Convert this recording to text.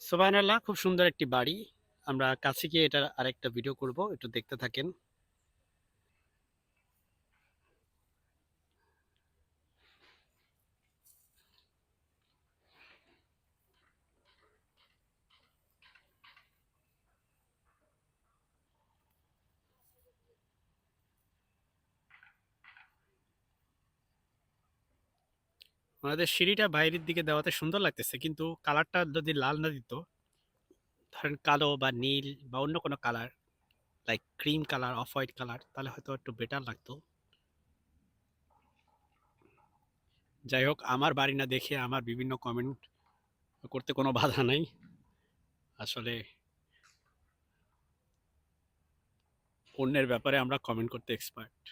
সুবহানাল্লাহ, খুব সুন্দর একটি বাড়ি। আমরা কাছে গিয়ে এটার আরেকটা ভিডিও করব, একটু দেখতে থাকেন। আমাদের সিঁড়িটা বাইরের দিকে দেওয়াতে সুন্দর লাগতেছে, কিন্তু কালারটা যদি লাল না দিত, ধরেন কালো বা নীল বা অন্য কোনো colour, like cream colour, off white colour, তাহলে হয়তো একটু বেটার লাগতো। যাই হোক, আমার বাড়ি না দেখে আমার বিভিন্ন কমেন্ট করতে কোনো বাধা নাই। আসলে অন্যের ব্যাপারে আমরা কমেন্ট করতে এক্সপার্ট।